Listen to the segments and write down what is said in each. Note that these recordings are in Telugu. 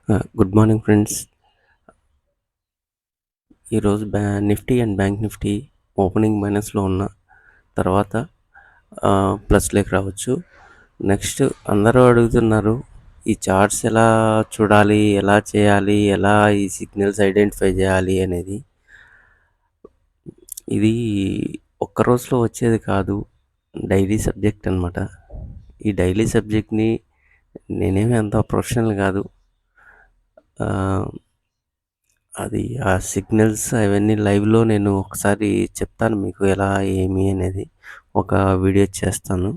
Good morning friends. ఈరోజు Nifty and bank Nifty opening మైనస్లో ఉన్న తర్వాత ప్లస్లోకి రావచ్చు. నెక్స్ట్ అందరూ అడుగుతున్నారు ఈ చార్ట్స్ ఎలా చూడాలి, ఎలా చేయాలి, ఎలా ఈ సిగ్నల్స్ ఐడెంటిఫై చేయాలి అనేది. ఇది ఒక్క రోజులో వచ్చేది కాదు, డైలీ సబ్జెక్ట్ అనమాట. ఈ డైలీ సబ్జెక్ట్ని నేనేమి అంత ప్రొఫెషనల్ కాదు. అది ఆ సిగ్నల్స్ అవన్నీ లైవ్లో నేను ఒకసారి చెప్తాను మీకు ఎలా ఏమి అనేది, ఒక వీడియో చేస్తాను.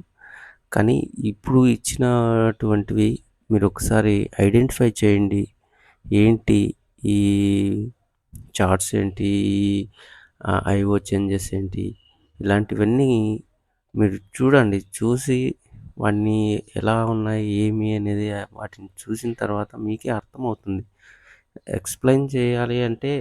కానీ ఇప్పుడు ఇచ్చినటువంటివి మీరు ఒకసారి ఐడెంటిఫై చేయండి. ఏంటి ఈ చార్ట్స్ ఏంటి, ఐఓ చేంజెస్ ఏంటి, ఇలాంటివన్నీ మీరు చూడండి. చూసి వాటిని ఎలా ఉన్నాయి ఏమి అనేది వాటిని చూసిన తర్వాత మీకే అర్థమవుతుంది. ఎక్స్ప్లెయిన్ చేయాలి అంటే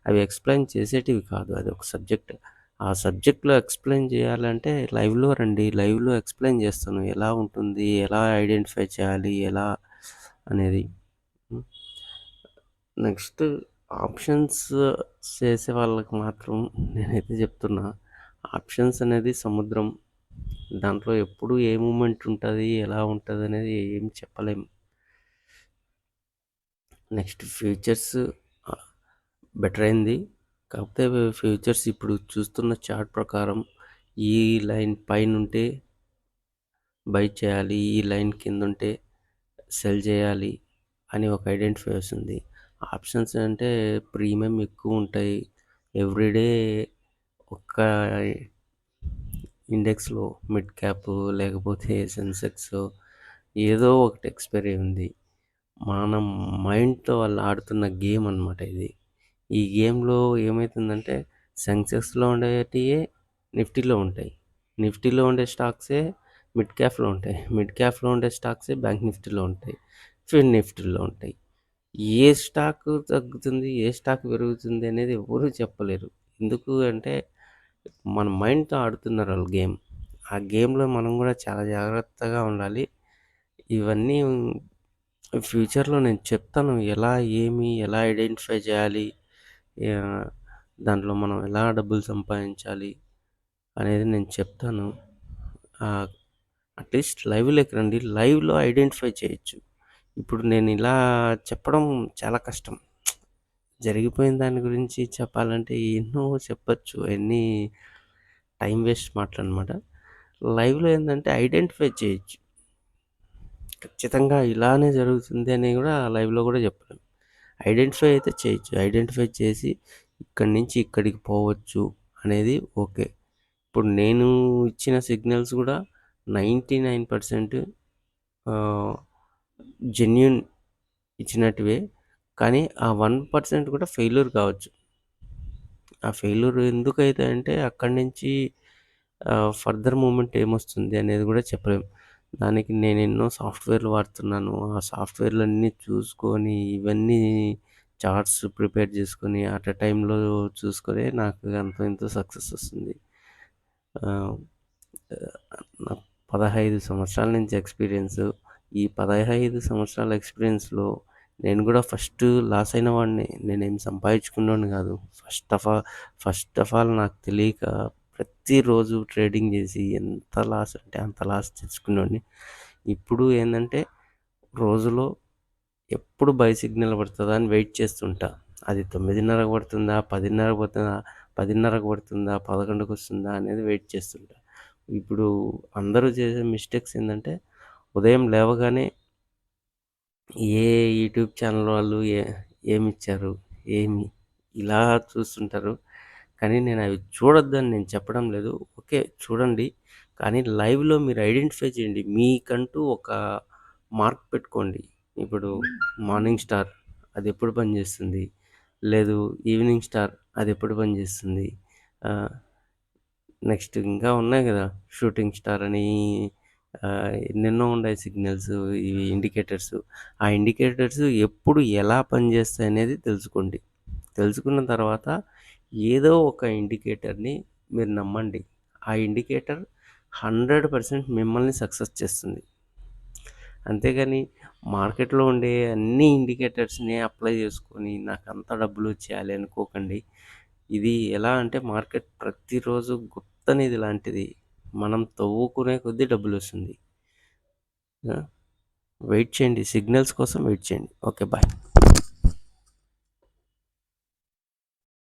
అవి ఎక్స్ప్లెయిన్ చేసేటివి కాదు, అది ఒక సబ్జెక్ట్. ఆ సబ్జెక్ట్లో ఎక్స్ప్లెయిన్ చేయాలంటే లైవ్లో రండి, లైవ్లో ఎక్స్ప్లెయిన్ చేస్తాను ఎలా ఉంటుంది, ఎలా ఐడెంటిఫై చేయాలి, ఎలా అనేది. నెక్స్ట్ ఆప్షన్స్ చేసే వాళ్ళకి మాత్రం నేనైతే చెప్తున్నా, ఆప్షన్స్ అనేది సముద్రం. దాంట్లో ఎప్పుడు ఏ మూమెంట్ ఉంటుంది, ఎలా ఉంటుంది అనేది ఏం చెప్పలేము. నెక్స్ట్ ఫ్యూచర్స్ బెటర్ అయింది. కాకపోతే ఫ్యూచర్స్ ఇప్పుడు చూస్తున్న చార్ట్ ప్రకారం ఈ లైన్ పైన ఉంటే బై చేయాలి, ఈ లైన్ కింద ఉంటే సెల్ చేయాలి అని ఒక ఐడెంటిఫై వస్తుంది. ఆప్షన్స్ అంటే ప్రీమియం ఎక్కువ ఉంటాయి. ఎవ్రీడే ఒక్క ఇండెక్స్లో మిడ్ క్యాప్ లేకపోతే సెన్సెక్స్ ఏదో ఒకటి ఎక్స్పైరీ ఉంది. మనం మైండ్తో వాళ్ళు ఆడుతున్న గేమ్ అనమాట ఇది. ఈ గేమ్లో ఏమవుతుందంటే సెన్సెక్స్లో ఉండేటివే నిఫ్టీలో ఉంటాయి, నిఫ్టీలో ఉండే స్టాక్సే మిడ్ క్యాప్లో ఉంటాయి, మిడ్ క్యాప్లో ఉండే స్టాక్సే బ్యాంక్ నిఫ్టీలో ఉంటాయి, ఫిన్ నిఫ్టీలో ఉంటాయి. ఏ స్టాక్ తగ్గుతుంది, ఏ స్టాక్ పెరుగుతుంది అనేది ఎవరూ చెప్పలేరు. ఎందుకు అంటే మన మైండ్తో ఆడుతున్నారు వాళ్ళు గేమ్. ఆ గేమ్లో మనం కూడా చాలా జాగ్రత్తగా ఉండాలి. ఇవన్నీ ఫ్యూచర్లో నేను చెప్తాను, ఎలా ఏమి ఎలా ఐడెంటిఫై చేయాలి, దాంట్లో మనం ఎలా డబ్బులు సంపాదించాలి అనేది నేను చెప్తాను. అట్లీస్ట్ లైవ్లోకి రండి, లైవ్లో ఐడెంటిఫై చేయొచ్చు. ఇప్పుడు నేను ఇలా చెప్పడం చాలా కష్టం. జరిగిపోయిన దాని గురించి చెప్పాలంటే ఎన్నో చెప్పచ్చు, ఎన్ని టైం వేస్ట్ మాటలన్నమాట. లైవ్లో ఏంటంటే ఐడెంటిఫై చేయొచ్చు. ఖచ్చితంగా ఇలానే జరుగుతుంది అని కూడా లైవ్లో కూడా చెప్పలేం. ఐడెంటిఫై అయితే చేయొచ్చు. ఐడెంటిఫై చేసి ఇక్కడి నుంచి ఇక్కడికి పోవచ్చు అనేది ఓకే. ఇప్పుడు నేను ఇచ్చిన సిగ్నల్స్ కూడా 99% జెన్యూన్ ఇచ్చినట్టువే. కానీ ఆ 1% కూడా ఫెయిల్యూర్ కావచ్చు. ఆ ఫెయిల్యూర్ ఎందుకైతే అంటే అక్కడి నుంచి ఫర్దర్ మూమెంట్ ఏమొస్తుంది అనేది కూడా చెప్పలేము. దానికి నేను ఎన్నో సాఫ్ట్వేర్లు వాడుతున్నాను. ఆ సాఫ్ట్వేర్లన్నీ చూసుకొని ఇవన్నీ చార్ట్స్ ప్రిపేర్ చేసుకొని అట్ ఎ టైంలో చూసుకొని నాకు అంతో ఇంతో సక్సెస్ వస్తుంది. నాకు 15 సంవత్సరాల నుంచి ఎక్స్పీరియన్స్. ఈ 15 సంవత్సరాల ఎక్స్పీరియన్స్లో నేను కూడా ఫస్ట్ లాస్ అయిన వాడిని, నేనేం సంపాదించుకునేవాడిని కాదు. ఫస్ట్ ఆఫ్ ఆల్ నాకు తెలియక ప్రతిరోజు ట్రేడింగ్ చేసి ఎంత లాస్ అంటే అంత లాస్ తెచ్చుకునేవాడిని. ఇప్పుడు ఏంటంటే రోజులో ఎప్పుడు బై సిగ్నల్ పడుతుందా అని వెయిట్ చేస్తుంటా. అది 9:30కి పడుతుందా, 10:30కి పడుతుందా, 10:30కి పడుతుందా, 11కి వస్తుందా అనేది వెయిట్ చేస్తుంటా. ఇప్పుడు అందరూ చేసే మిస్టేక్స్ ఏంటంటే ఉదయం లేవగానే ఏ యూట్యూబ్ ఛానల్ వాళ్ళు ఏమిచ్చారు, ఏమి ఇలా చూస్తుంటారు. కానీ నేను అవి చూడొద్దని నేను చెప్పడం లేదు. ఓకే, చూడండి. కానీ లైవ్లో మీరు ఐడెంటిఫై చేయండి. మీకంటూ ఒక మార్క్ పెట్టుకోండి. ఇప్పుడు మార్నింగ్ స్టార్ అది ఎప్పుడు పనిచేస్తుంది, లేదు ఈవినింగ్ స్టార్ అది ఎప్పుడు పనిచేస్తుంది, నెక్స్ట్ ఇంకా ఉన్నాయి కదా షూటింగ్ స్టార్ అని, ఎన్నెన్నో ఉన్నాయి సిగ్నల్స్, ఇవి ఇండికేటర్స్. ఆ ఇండికేటర్స్ ఎప్పుడు ఎలా పనిచేస్తాయి అనేది తెలుసుకోండి. తెలుసుకున్న తర్వాత ఏదో ఒక ఇండికేటర్ని మీరు నమ్మండి. ఆ ఇండికేటర్ 100% మిమ్మల్ని సక్సెస్ చేస్తుంది. అంతేగాని మార్కెట్‌లో ఉండే అన్ని ఇండికేటర్స్‌ని అప్లై చేసుకొని నాకంత డబ్బులు వచ్చేయాలి అనుకోకండి. ఇది ఎలా అంటే మార్కెట్ ప్రతిరోజు గుప్త నిధి లాంటిది. మనం తవ్వుకునే కొద్దీ డబ్బులొస్తుంది. ఆ! వెయిట్ చేయండి. సిగ్నల్స్ కోసం వెయిట్ చేయండి. ఓకే. బాయ్.